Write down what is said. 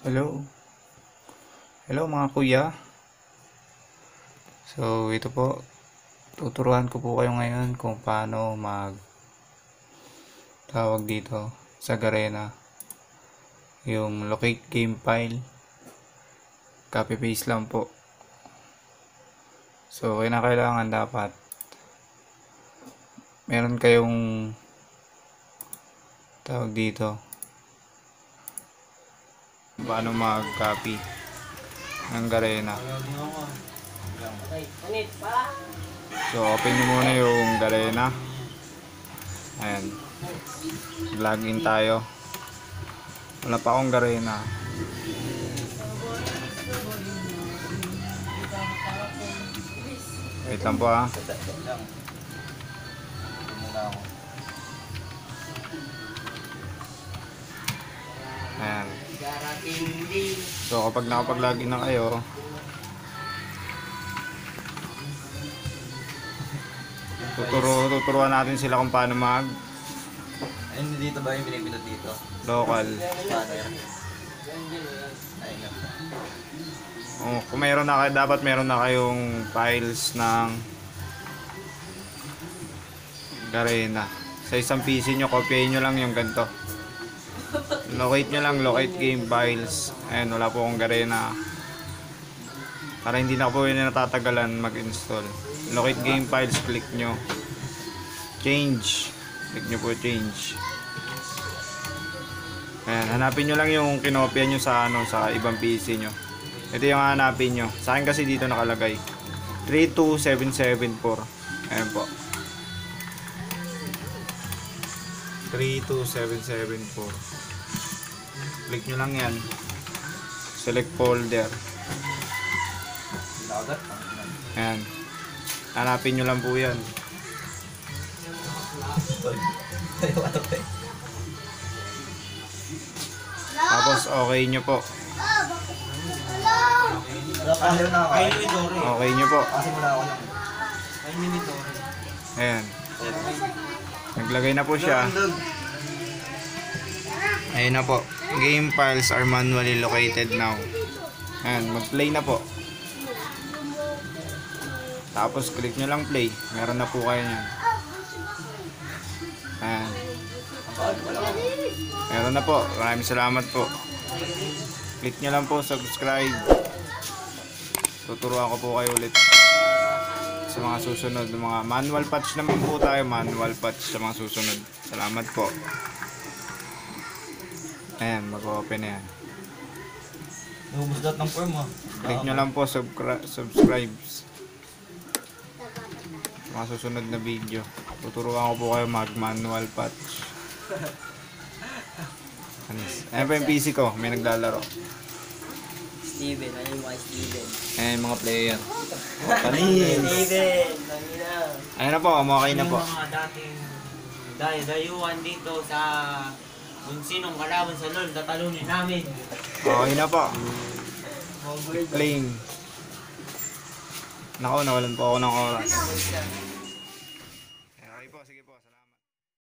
Hello. Hello mga kuya. So ito po, tuturuan ko po kayo ngayon kung paano tawag dito sa Garena. Yung locate game file. Copy paste lang po. So kinakailangan dapat meron kayong tawag dito paano mag-copy ng Garena. So open nyo muna yung Garena. Ayan, login tayo. Wala pa akong Garena. Wait lang po ha. Ayan. So kapag nakapag-login na kayo, tuturuan natin sila kung paano mag dito ba yung pinipindot dito? Local. Kung mayroon na kayo, dapat meron na kayong files ng Garena. Sa isang PC nyo, copyahin nyo lang yung ganito. Locate nyo lang, locate game files. Ayan, wala po akong Garena. Para hindi na po yun natatagalan mag-install. Locate game files, click nyo. Change. Click nyo po change. Ayan, hanapin nyo lang yung kinopya nyo sa, sa ibang PC nyo. Ito yung hanapin nyo. Sa akin kasi dito nakalagay 32774. Ayan po, 32774. Click nyo lang yan. Select folder. Ayan, hanapin nyo lang po yan. Tapos okay nyo po. Okay nyo po. Ayan, naglagay na po siya. Ayan na po. Game files are manually located now. Ayan, mag-play na po. Tapos click nyo lang play. Meron na po kayo nyan. Ayan. Meron na po. Maraming salamat po. Click nyo lang po subscribe. Tuturuan ko po kayo ulit sa mga susunod. Mga manual patch naman po tayo. Manual patch sa mga susunod. Salamat po. Ayan, mag-open na yan. Nahubos lahat ng form mo. Click nyo lang po subscribe sa mga susunod na video. Tuturuan ko po kayo mag-manual patch. Ayan pa yung PC ko, may naglalaro. Steven, ano yung mga Steven? Ayan yung mga player. Panis! Steven, Ayan na po, okay na po. yung mga dating dayuhan dito sa kung sinong kalaban sa LoL, tatalunin namin. Okay na po. Playing. Nako, nawalan po ako ng oras.